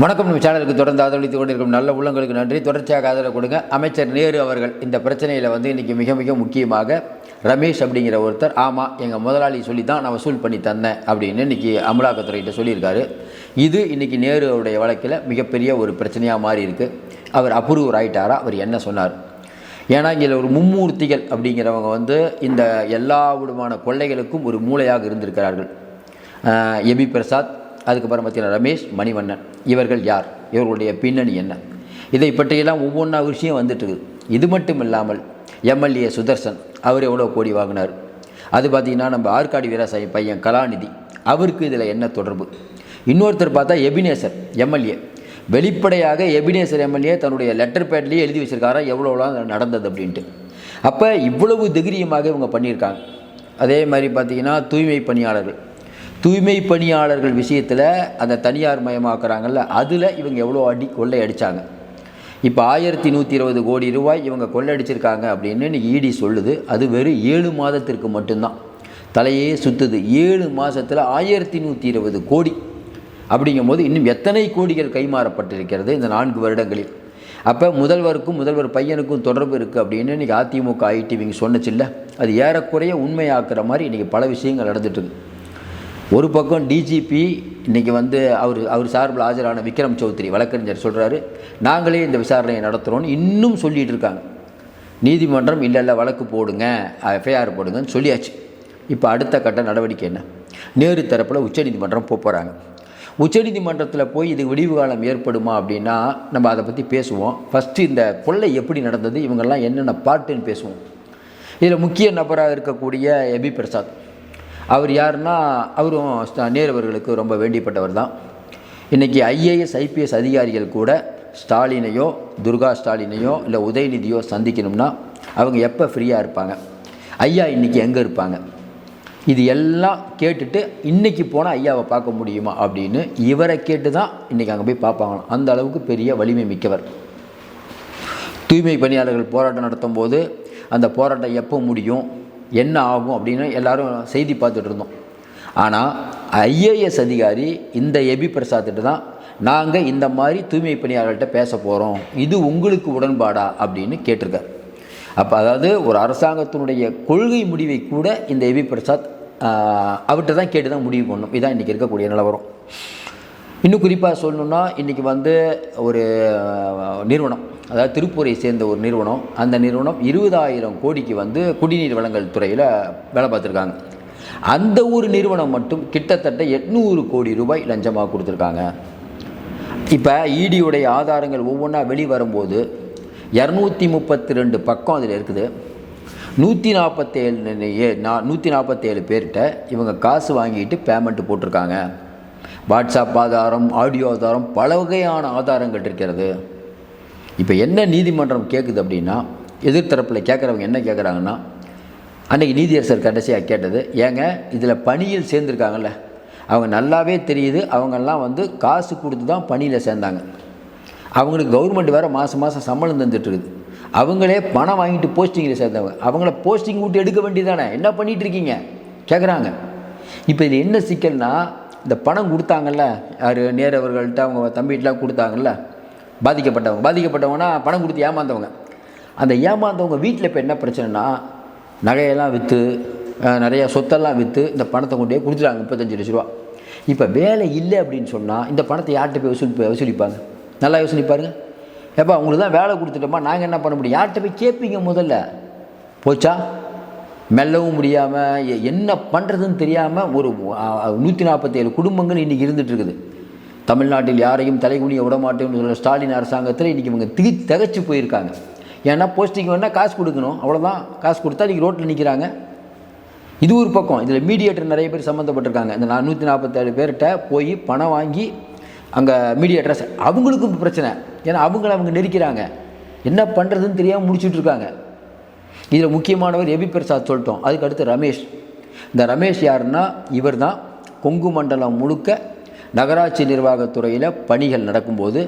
வணக்கம். நம்ம சேனலுக்கு தொடர்ந்து ஆதரவளித்துக் கொண்டிருக்கும் நல்ல உள்ளங்களுக்கு நன்றி. தொடர்ச்சியாக ஆதரவு கொடுங்க. அமைச்சர் நேரு அவர்கள் இந்த பிரச்சனையில் இன்றைக்கி மிக மிக முக்கியமாக ரமேஷ் அப்படிங்கிற ஒருத்தர், ஆமாம் எங்கள் முதலாளி சொல்லி தான் நான் வசூல் பண்ணி தந்தேன் அப்படின்னு இன்றைக்கி அமலாக்கத்துறைகிட்ட சொல்லியிருக்காரு. இது இன்றைக்கி நேருடைய வழக்கில் மிகப்பெரிய ஒரு பிரச்சனையாக மாறி இருக்குது. அவர் அப்ரூவர் ஆகிட்டாரா? அவர் என்ன சொன்னார்? ஏன்னா இங்கே ஒரு மும்மூர்த்திகள் அப்படிங்கிறவங்க இந்த எல்லா விதமான கொள்ளைகளுக்கும் ஒரு மூளையாக இருந்திருக்கிறார்கள். எபி பிரசாத், அதுக்கப்புறம் பார்த்தீங்கன்னா ரமேஷ், மணிவண்ணன், இவர்கள் யார்? இவர்களுடைய பின்னணி என்ன? இதை பற்றியெல்லாம் ஒவ்வொன்றா விஷயம் வந்துட்டுருக்குது. இது மட்டும் இல்லாமல் எம்எல்ஏ சுதர்சன், அவர் எவ்வளோ கோடி வாங்கினார்? அது பார்த்திங்கன்னா நம்ம ஆற்காடு வீராசாமி பையன் கலாநிதி, அவருக்கு இதில் என்ன தொடர்பு? இன்னொருத்தர் பார்த்தா எபினேசர் எம்எல்ஏ, வெளிப்படையாக எபினேசர் எம்எல்ஏ தன்னுடைய லெட்டர் பேட்லேயே எழுதி வச்சுருக்காரா எவ்வளோலாம் நடந்தது அப்படின்ட்டு. அப்போ இவ்வளவு திகிரியமாக இவங்க பண்ணியிருக்காங்க. அதே மாதிரி பார்த்திங்கன்னா தூய்மை பணியாளர்கள் விஷயத்தில் அந்த தனியார் மயமாக்குறாங்கல்ல, அதில் இவங்க எவ்வளோ கொள்ளை அடித்தாங்க. இப்போ 1120 கோடி ரூபாய் இவங்க கொள்ளை அடிச்சிருக்காங்க அப்படின்னு இன்றைக்கி இடி சொல்லுது. அது வெறும் 7 மாதத்திற்கு மட்டும்தான். தலையே சுற்றுது. 7 மாதத்தில் 1120 கோடி அப்படிங்கும் போது இன்னும் எத்தனை கோடிகள் கைமாறப்பட்டிருக்கிறது இந்த 4 வருடங்களில். அப்போ முதல்வர் பையனுக்கும் தொடர்பு இருக்குது அப்படின்னு இன்றைக்கி அதிமுக ஐடிவிங்க சொன்னச்சில்ல, அது ஏறக்குறைய உண்மையாக்குற மாதிரி இன்றைக்கி பல விஷயங்கள் நடந்துட்டுருக்கு. ஒரு பக்கம் டிஜிபி இன்றைக்கி அவர் சார்பில் ஆஜரான விக்ரம் சௌத்ரி வழக்கறிஞர் சொல்கிறாரு, நாங்களே இந்த விசாரணையை நடத்துகிறோன்னு இன்னும் சொல்லிகிட்டு இருக்காங்க. நீதிமன்றம் இல்லை வழக்கு போடுங்க, எஃப்ஐஆர் போடுங்கன்னு சொல்லியாச்சு. இப்போ அடுத்த கட்ட நடவடிக்கை என்ன? நேரு தரப்பில் உச்சநீதிமன்றம் போகிறாங்க. உச்சநீதிமன்றத்தில் போய் இது விடிவு காலம் ஏற்படுமா அப்படின்னா நம்ம அதை பற்றி பேசுவோம். ஃபஸ்ட்டு இந்த கொள்ளை எப்படி நடந்தது, இவங்கெல்லாம் என்னென்ன பார்ட்டுன்னு பேசுவோம். இதில் முக்கிய நபராக இருக்கக்கூடிய எபி பிரசாத், அவர் யாருன்னா அவரும் நேரு அவர்களுக்கு ரொம்ப வேண்டியப்பட்டவர் தான். இன்றைக்கி ஐஏஎஸ் ஐபிஎஸ் அதிகாரிகள் கூட ஸ்டாலினையோ துர்கா ஸ்டாலினையோ இல்லை உதயநிதியோ சந்திக்கணும்னா அவங்க எப்போ ஃப்ரீயாக இருப்பாங்க, ஐயா இன்றைக்கி எங்கே இருப்பாங்க, இது எல்லாம் கேட்டுட்டு இன்றைக்கி போனால் ஐயாவை பார்க்க முடியுமா அப்படின்னு இவரை கேட்டு தான் இன்றைக்கி அங்கே போய் பார்ப்பாங்களாம். அந்த அளவுக்கு பெரிய வலிமை மிக்கவர். தூய்மை பணியாளர்கள் போராட்டம் நடத்தும் போது அந்த போராட்டம் எப்போ முடியும், என்ன ஆகும் அப்படின்னு எல்லாரும் செய்தி பார்த்துட்டு இருந்தோம். ஆனால் ஐஏஎஸ் அதிகாரி இந்த எபி பிரசாத்திட்டு தான் நாங்கள் இந்த மாதிரி தூய்மை பணியாளர்கள்ட்ட பேச போகிறோம், இது உங்களுக்கு உடன்பாடா அப்படின்னு கேட்டிருக்கார். அப்போ அதாவது ஒரு அரசாங்கத்தினுடைய கொள்கை முடிவை கூட இந்த எபி பிரசாத் அவர்கிட்ட தான் கேட்டு தான் முடிவு பண்ணணும். இதுதான் இன்றைக்கி இருக்கக்கூடிய நிலவரம். இன்னும் குறிப்பாக சொல்லணுன்னா இன்றைக்கி ஒரு நிறுவனம், அதாவது திருப்பூரை சேர்ந்த ஒரு நிறுவனம், அந்த நிறுவனம் 20,000 கோடிக்கு குடிநீர் வழங்கல் துறையில் வேலை பார்த்துருக்காங்க. அந்த ஒரு நிறுவனம் மட்டும் கிட்டத்தட்ட 800 கோடி ரூபாய் லஞ்சமாக கொடுத்துருக்காங்க. இப்போ இடியுடைய ஆதாரங்கள் ஒவ்வொன்றா வெளிவரும்போது 232 பக்கம் அதில் இருக்குது. 147 பேர்கிட்ட இவங்க காசு வாங்கிட்டு பேமெண்ட்டு போட்டிருக்காங்க. வாட்ஸ்அப் ஆதாரம், ஆடியோ ஆதாரம், பல வகையான ஆதாரங்கள் இருக்கிறது. இப்போ என்ன நீதிமன்றம் கேட்குது அப்படின்னா, எதிர்த்தரப்பில் கேட்குறவங்க என்ன கேட்குறாங்கன்னா, அன்றைக்கி நீதியரசர் கடைசியாக கேட்டது, ஏங்க இதில் பணியில் சேர்ந்துருக்காங்கல்ல, அவங்க நல்லாவே தெரியுது அவங்கெல்லாம் காசு கொடுத்து தான் பணியில் சேர்ந்தாங்க, அவங்களுக்கு கவர்மெண்ட் வேறு மாதம் சம்பளம் தந்துட்டுருக்குது, அவங்களே பணம் வாங்கிட்டு போஸ்டிங்கில் சேர்ந்தவங்க, அவங்கள போஸ்டிங் விட்டு எடுக்க வேண்டியதானே, என்ன பண்ணிகிட்ருக்கீங்க கேட்குறாங்க. இப்போ இதில் என்ன சிக்கல்னா, இந்த பணம் கொடுத்தாங்கல்ல, யார் நேரு அவர்கள்ட்ட அவங்க தம்பிகிட்டலாம் கொடுத்தாங்கல்ல, பாதிக்கப்பட்டவங்கன்னா பணம் கொடுத்து ஏமாந்தவங்க, அந்த ஏமாந்தவங்க வீட்டில் இப்போ என்ன பிரச்சனைனா, நகையெல்லாம் விற்று நிறையா சொத்தெல்லாம் விற்று இந்த பணத்தை கொண்டே கொடுத்துட்டாங்க 35 லட்ச ரூபா. இப்போ வேலை இல்லை அப்படின்னு சொன்னால் இந்த பணத்தை யார்கிட்ட போய் வசூலிப்பாங்க? நல்லா யோசனைப்பாருங்க. எப்போ அவங்களுக்கு தான் வேலை கொடுத்துட்டோமா, நாங்கள் என்ன பண்ண முடியும்? யார்கிட்ட போய் கேட்பீங்க? முதல்ல போச்சா, மெல்லவும் முடியாமல் என்ன பண்ணுறதுன்னு தெரியாமல் ஒரு 147 குடும்பங்கள் இன்றைக்கி இருந்துகிட்ருக்குது. தமிழ்நாட்டில் யாரையும் தலைகுனிய விடமாட்டேன்னு சொல்கிற ஸ்டாலின் அரசாங்கத்தில் இன்றைக்கி இவங்க திகச்சு போயிருக்காங்க. ஏன்னா போஸ்டிங் வேணால் காசு கொடுக்கணும், அவ்வளோதான். காசு கொடுத்தா இன்றைக்கி ரோட்டில் நிற்கிறாங்க. இது ஒரு பக்கம். இதில் மீடியேட்டர் நிறைய பேர் சம்மந்தப்பட்டிருக்காங்க. இந்த 147 பேர்கிட்ட போய் பணம் வாங்கி அங்கே மீடியேட்டர்ஸ் அவங்களுக்கும் பிரச்சனை. ஏன்னா அவங்க நெருக்கிறாங்க, என்ன பண்ணுறதுன்னு தெரியாமல் முடிச்சுட்ருக்காங்க. இதில் முக்கியமானவர் எபி பிரசாத் சொல்லிட்டோம். அதுக்கு அடுத்து ரமேஷ். இந்த ரமேஷ் யாருன்னா, இவர் தான் கொங்கு மண்டலம் முழுக்க நகராட்சி நிர்வாகத்துறையில் பணிகள் நடக்கும்போது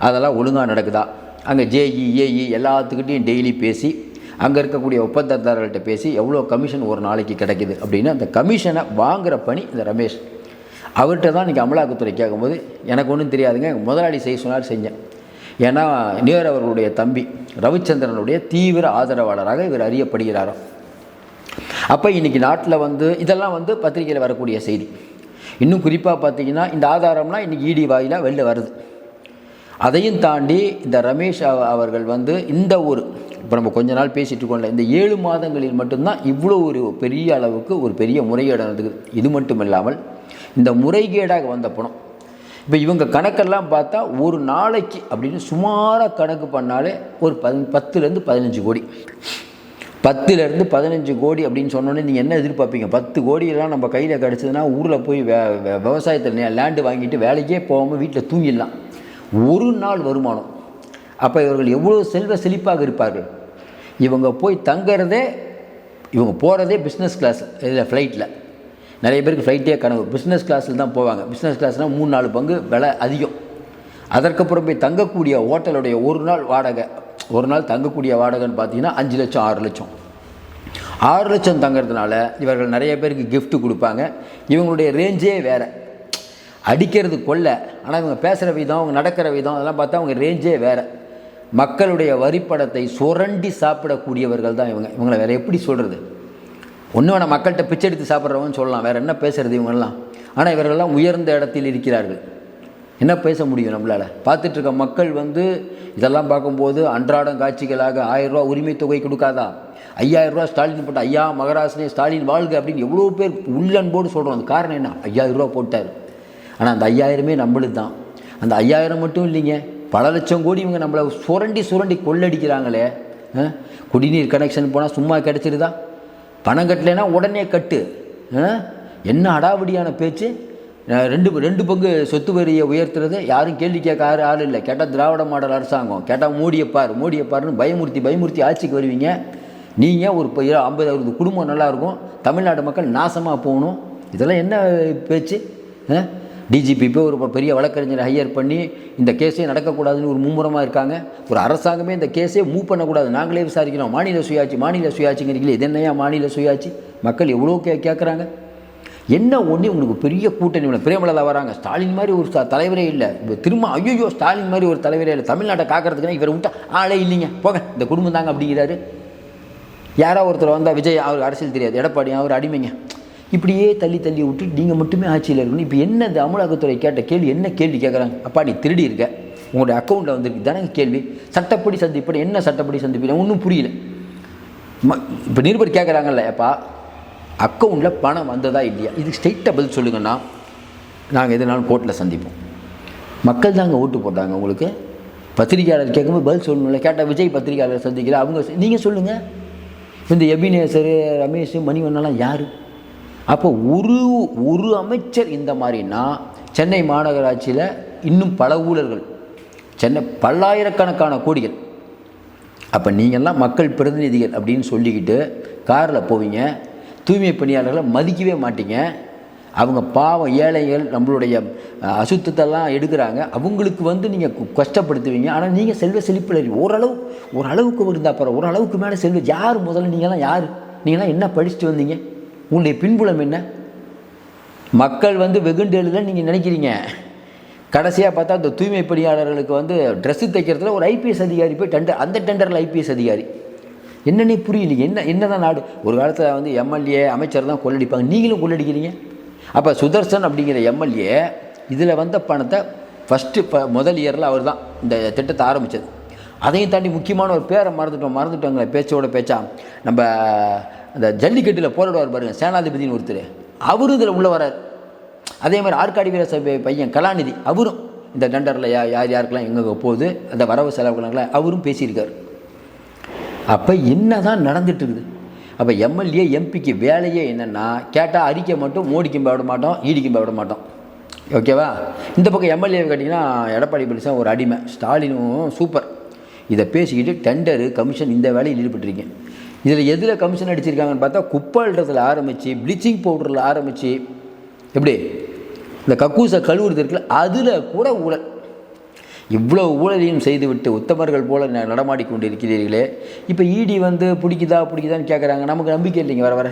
அதெல்லாம் ஒழுங்காக நடக்குதா, அங்கே ஜேஇ ஏஇ எல்லாத்துக்கிட்டையும் டெய்லி பேசி அங்கே இருக்கக்கூடிய ஒப்பந்ததாரர்கள்ட்ட பேசி எவ்வளோ கமிஷன் ஒரு நாளைக்கு கிடைக்குது அப்படின்னு அந்த கமிஷனை வாங்குகிற பணி இந்த ரமேஷ். அவர்கிட்ட தான் இன்றைக்கி அமலாக்கத்துறை கேட்கும்போது எனக்கு ஒன்றும் தெரியாதுங்க, முதலாளி செய்ய சொன்னார், செஞ்சேன். ஏன்னா நேரு அவர்களுடைய தம்பி ரவிச்சந்திரனுடைய தீவிர ஆதரவாளராக இவர் அறியப்படுகிறாராம். அப்போ இன்றைக்கி நாட்டில் வந்து இதெல்லாம் வந்து பத்திரிகையில் வரக்கூடிய செய்தி. இன்னும் குறிப்பாக பார்த்தீங்கன்னா இந்த ஆதாரம்லாம் இன்றைக்கி இடி வாயிலாக வெளில வருது. அதையும் தாண்டி இந்த ரமேஷ் அவர்கள் வந்து இந்த ஒரு இப்போ நம்ம கொஞ்ச நாள் பேசிகிட்டு இருக்கோம்ல, இந்த 7 மாதங்களில் மட்டும்தான் இவ்வளோ ஒரு பெரிய அளவுக்கு ஒரு பெரிய முறைகேடு நடந்தது. இது மட்டும் இல்லாமல் இந்த முறைகேடாக வந்த பணம் இப்போ இவங்க கணக்கெல்லாம் பார்த்தா ஒரு நாளைக்கு அப்படின்னு சுமாராக கணக்கு பண்ணாலே ஒரு 10லேருந்து 15 கோடி, 10லேருந்து 15 கோடி அப்படின்னு சொன்னோன்னே நீங்கள் என்ன எதிர்பார்ப்பீங்க? 10 கோடியெல்லாம் நம்ம கையில் கிடச்சதுன்னா ஊரில் போய் விவசாயத்தில் லேண்டு வாங்கிட்டு வேலைக்கே போகாமல் வீட்டில் தூங்கிடலாம். ஒரு நாள் வருமானம். அப்போ இவர்கள் எவ்வளோ செல்வ செழிப்பாக இருப்பார்கள். இவங்க போய் தங்கிறதே, இவங்க போகிறதே பிஸ்னஸ் கிளாஸ், இதில் ஃப்ளைட்டில். நிறைய பேருக்கு ஃப்ளைட்டே கனவு, பிஸ்னஸ் கிளாஸில் தான் போவாங்க. பிஸ்னஸ் கிளாஸ்னால் 3-4 பங்கு விலை அதிகம். அதற்கப்புறம் போய் தங்கக்கூடிய ஹோட்டலுடைய ஒரு நாள் வாடகை, ஒரு நாள் தங்கக்கூடிய வாடகைன்னு பார்த்தீங்கன்னா 5 லட்சம் 6 லட்சம். 6 லட்சம் தங்கிறதுனால இவர்கள் நிறைய பேருக்கு கிஃப்ட்டு கொடுப்பாங்க. இவங்களுடைய ரேஞ்சே வேறு. அடிக்கிறது கொள்ள, ஆனால் இவங்க பேசுகிற விதம், அவங்க நடக்கிற விதம் அதெல்லாம் பார்த்தா அவங்க ரேஞ்சே வேறு. மக்களுடைய வரிப்படத்தை சுரண்டி சாப்பிடக்கூடியவர்கள் தான் இவங்களை வேறு எப்படி சொல்கிறது? ஒன்று வேணால் மக்கள்கிட்ட பிச்சை எடுத்து சாப்பிட்றவன்னு சொல்லலாம், வேறு என்ன பேசுகிறது இவங்கெல்லாம். ஆனால் இவர்கள்லாம் உயர்ந்த இடத்தில் இருக்கிறார்கள். என்ன பேச முடியும் நம்மளால்? பார்த்துட்ருக்க மக்கள் வந்து இதெல்லாம் பார்க்கும்போது அன்றாடம் காட்சிகளாக 1000 ரூபா உரிமை தொகை கொடுக்காதா, 5000 ரூபா ஸ்டாலின் போட்ட, ஐயா மகராசனே ஸ்டாலின் வாழ்க அப்படின்னு எவ்வளோ பேர் உள்ளன்போடு சொல்கிறோம். அந்த காரணம் என்ன? 5000 ரூபா போட்டார். ஆனால் அந்த 5000மே நம்மளுக்கு தான். அந்த 5000 மட்டும் இல்லைங்க, பல லட்சம் கோடி இவங்க நம்மளை சுரண்டி கொள்ளடிக்கிறாங்களே. குடிநீர் கனெக்ஷன் போனால் சும்மா கிடச்சிருதா? பணம் கட்டலைன்னா உடனே கட்டு. என்ன அடாவடியான பேச்சு! 2 பங்கு சொத்து வரியை உயர்த்துறது யாரும் கேள்வி கேட்க ஆள் இல்லை. கேட்டால் திராவிட மாடல் அரசாங்கம், கேட்டால் மோடியப்பாருன்னு பயமுறுத்தி ஆட்சிக்கு வருவீங்க. நீங்கள் ஒரு 50-60 குடும்பம் நல்லாயிருக்கும், தமிழ்நாடு மக்கள் நாசமாக போகணும். இதெல்லாம் என்ன பேச்சு? டிஜிபி போய் ஒரு பெரிய வழக்கறிஞரை ஹையர் பண்ணி இந்த கேஸே நடக்கக்கூடாதுன்னு ஒரு மும்முரமாக இருக்காங்க. ஒரு அரசாங்கமே இந்த கேஸே மூவ் பண்ணக்கூடாது, நாங்களே விசாரிக்கிறோம், மாநில சுயாட்சிங்கிறீங்களே, இது என்னையா மாநில சுயாட்சி? மக்கள் எவ்வளோ கேட்குறாங்க. என்ன ஒன்று உங்களுக்கு பெரிய கூட்டணி இல்லை. பிரேமலதா வராங்க, ஸ்டாலின் மாதிரி ஒரு தலைவரே இல்லை. இப்போ திரும்ப ஐயோ ஸ்டாலின் மாதிரி ஒரு தலைவரே இல்லை, தமிழ்நாட்டை காக்கிறதுக்குன்னா இவரை விட்டா ஆளே இல்லைங்க, போங்க இந்த குடும்பம் தாங்க அப்படிங்கிறாரு. யாராவது ஒருத்தர் வந்தால் விஜய், அவருக்கு அரசியல் தெரியாது, எடப்பாடி அவர் அடிமைங்க, இப்படியே தள்ளி விட்டு நீங்கள் மட்டுமே ஆட்சியில் இருக்கணும். இப்போ என்ன இந்த அமலாக்கத்துறை கேட்ட கேள்வி, என்ன கேள்வி கேட்குறாங்க? அப்பா நீ திருடி இருக்க, உங்களுடைய அக்கௌண்ட்டில் வந்துருக்கு தானே கேள்வி. சட்டப்படி சந்திப்படி என்ன சட்டப்படி சந்திப்பீங்க? ஒன்றும் புரியல. இப்போ நிருபர் கேட்குறாங்கல்ல, அப்பா அக்கௌண்ட்டில் பணம் வந்ததா இல்லையா, இது ஸ்ட்ரெயிட்டாக பதில் சொல்லுங்கன்னா நாங்கள் எதுனாலும் கோர்ட்டில் சந்திப்போம். மக்கள் தாங்க ஓட்டு போட்டாங்க உங்களுக்கு. பத்திரிகையாளர் கேட்கும்போது பதில் சொல்லணும்ல. கேட்டால் விஜய் பத்திரிகையாளர் சந்திக்கல, அவங்க நீங்கள் சொல்லுங்கள். இந்த எபினேசர், ரமேஷ், மணிவண்ணெல்லாம் யார்? அப்போ ஒரு அமைச்சர் இந்த மாதிரின்னா சென்னை மாநகராட்சியில் இன்னும் பல ஊழல்கள், சென்னை பல்லாயிரக்கணக்கான கோடிகள். அப்போ நீங்கள்லாம் மக்கள் பிரதிநிதிகள் அப்படின்னு சொல்லிக்கிட்டு காரில் போவீங்க, தூய்மை பணியாளர்களை மதிக்கவே மாட்டீங்க. அவங்க பாவம் ஏழைகள் நம்மளுடைய அசுத்தத்தெல்லாம் எடுக்கிறாங்க, அவங்களுக்கு வந்து நீங்கள் கஷ்டப்படுத்துவீங்க. ஆனால் நீங்கள் செல்வ செழிப்பில் ஓரளவுக்கு இருந்தால் அப்புறம் ஓரளவுக்கு மேலே செல்வ யார்? முதல்ல நீங்களாம் யார்? நீங்களாம் என்ன படிச்சுட்டு வந்தீங்க? உங்களுடைய பின்புலம் என்ன? மக்கள் வந்து வெகுண்டெழுல நீங்கள் நினைக்கிறீங்க. கடைசியாக பார்த்தா இந்த தூய்மை பணியாளர்களுக்கு வந்து ட்ரெஸ்ஸு தைக்கிறதுல ஒரு ஐபிஎஸ் அதிகாரி போய் அந்த டெண்டரில் ஐபிஎஸ் அதிகாரி என்னன்னே புரியலைங்க. என்னதான் நாடு? ஒரு காலத்தில் வந்து எம்எல்ஏ அமைச்சர் தான் கொள்ளடிப்பாங்க, நீங்களும் கொள்ளடிக்கிறீங்க. அப்போ சுதர்சன் அப்படிங்கிற எம்எல்ஏ இதில் வந்த பணத்தை முதல் இயரில் அவர் தான் இந்த திட்டத்தை ஆரம்பித்தது. அதையும் தாண்டி முக்கியமான ஒரு பேரை மறந்துட்டோங்களே, பேச்சா நம்ம அந்த ஜல்லிக்கட்டில் போராடுவார் பாருங்க, சேனாதிபதினு ஒருத்தர், அவரும் இதில் உள்ள வரார். அதே மாதிரி ஆற்காடு வீரசபை பையன் கலாநிதி, அவரும் இந்த டெண்டரில் யாருக்கெல்லாம் எங்கே போகுது அந்த வரவு செலவுகள்லாம் அவரும் பேசியிருக்கார். அப்போ என்ன தான் நடந்துட்டு இருக்குது? அப்போ எம்எல்ஏ எம்பிக்கு வேலையே என்னென்னா கேட்டால் அறிக்கை மட்டும், மோடிக்கும் பயப்பட மாட்டோம், ஈடிக்கும் பயப்பட மாட்டோம். ஓகேவா? இந்த பக்கம் எம்எல்ஏ கேட்டிங்கன்னா எடப்பாடி பழனிசாமி ஒரு அடிமை, ஸ்டாலினும் சூப்பர். இதை பேசிக்கிட்டு டெண்டரு கமிஷன் இந்த வேலையில் ஈடுபட்டிருக்கீங்க. இதில் எதில் கமிஷன் அடிச்சிருக்காங்கன்னு பார்த்தா குப்பால்றதில் ஆரம்பித்து ப்ளீச்சிங் பவுடரில் ஆரம்பித்து எப்படி இந்த கக்கூசை கழுவுறது இருக்குல்ல, அதில் கூட ஊழல். இவ்வளோ ஊழலையும் செய்துவிட்டு உத்தமர்கள் போல நடமாடிக்கொண்டு இருக்கிறீர்களே. இப்போ இடி வந்து பிடிக்குதான்னு கேட்குறாங்க. நமக்கு நம்பிக்கை இல்லைங்க வர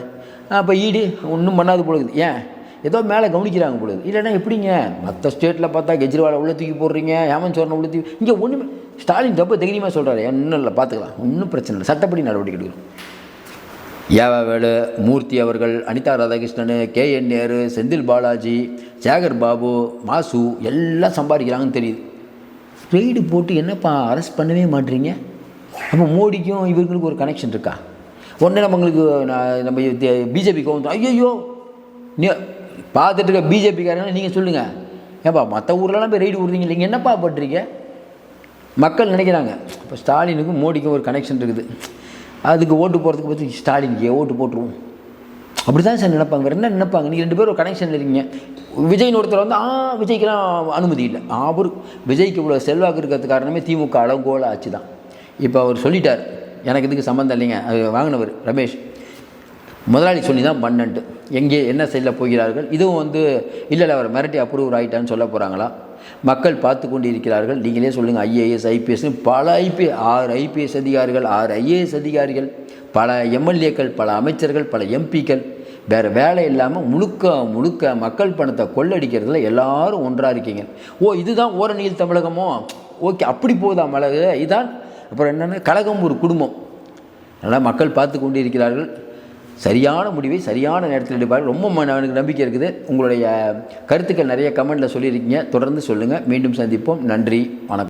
அப்போ இடி ஒன்றும் பண்ணாது போடுது. ஏன் ஏதோ மேலே கவனிக்கிறாங்க பொழுது. இல்லைன்னா எப்படிங்க மற்ற ஸ்டேட்டில் பார்த்தா கெஜ்ரிவாலை உள்ள தூக்கி போடுறீங்க, ஹேமந்த் சோரனை உள்ள தூக்கி, இங்கே ஒன்றுமே ஸ்டாலின் தப்பு தைரியமாக சொல்கிறாரு, ஒன்றும் இல்லை பார்த்துக்கலாம், ஒன்றும் பிரச்சனை இல்லை, சட்டப்படி நடவடிக்கை எடுக்கணும். யாவாவேலு, மூர்த்தி அவர்கள், அனிதா ராதாகிருஷ்ணன், KN நேரு, செந்தில் பாலாஜி, சேகர் பாபு, மாசு எல்லாம் சம்பாதிக்கிறாங்கன்னு தெரியுது. ரெய்டு போட்டு என்னப்பா அரெஸ்ட் பண்ணவே மாட்டீங்க? அப்போ மோடிக்கும் இவர்களுக்கு ஒரு கனெக்ஷன் இருக்கா? உடனே நம்மளுக்கு நம்ம பிஜேபிக்கு வந்து ஐயோ நீ பார்த்துட்டு இருக்க பிஜேபிக்காரங்க நீங்கள் சொல்லுங்கள், ஏப்பா மற்ற ஊர்லலாம் போய் ரெய்டு விடுறீங்க, இல்லைங்க என்னப்பா பண்ணுறீங்க? மக்கள் நினைக்கிறாங்க இப்போ ஸ்டாலினுக்கும் மோடிக்கும் ஒரு கனெக்ஷன் இருக்குது, அதுக்கு ஓட்டு போகிறதுக்கு பற்றி ஸ்டாலினுக்கு ஓட்டு போட்டுருவோம், அப்படி தான் சார் நினைப்பாங்க. வேறு என்ன நினைப்பாங்க? நீங்கள் 2 பேரும் ஒரு கனெக்ஷனில் இருக்கீங்க. விஜய்னு ஒருத்தர் வந்து விஜய்க்கெலாம் அனுமதி இல்லை. அவர் விஜய்க்கு இவ்வளோ செல்வாக்கு இருக்கிறது காரணமே திமுக அளவுகோல ஆச்சு தான். இப்போ அவர் சொல்லிட்டார், எனக்கு இதுக்கு சம்மந்தம் இல்லைங்க, அது வாங்கினவர் ரமேஷ் முதலாளி சொல்லி தான் பண்ணன்ட்டு. எங்கே என்ன சைடில் போகிறார்கள், இதுவும் வந்து இல்லை அவர் மிரட்டி அப்ரூவ் ஆகிட்டான்னு சொல்ல போகிறாங்களா? மக்கள் பார்த்து கொண்டு இருக்கிறார்கள். நீங்களே சொல்லுங்கள். IAS IPS பல 6 IPS அதிகாரிகள், 6 IAS அதிகாரிகள், பல MLAக்கள், பல அமைச்சர்கள், பல MPக்கள், வேறு வேலை இல்லாமல் முழுக்க மக்கள் பணத்தை கொள்ளடிக்கிறதுல எல்லாரும் ஒன்றாக இருக்கீங்க. இதுதான் ஓரணியில் தமிழகமோ? ஓகே, அப்படி போகுதா மிளகு? இதான் அப்புறம் என்னென்ன கழகம் ஒரு குடும்பம். அதனால் மக்கள் பார்த்து கொண்டு இருக்கிறார்கள். சரியான முடிவை சரியான நேரத்தில் எடுப்பார்கள். ரொம்ப எனக்கு நம்பிக்கை இருக்குது. உங்களுடைய கருத்துக்கள் நிறைய கமெண்டில் சொல்லியிருக்கீங்க, தொடர்ந்து சொல்லுங்கள். மீண்டும் சந்திப்போம். நன்றி, வணக்கம்.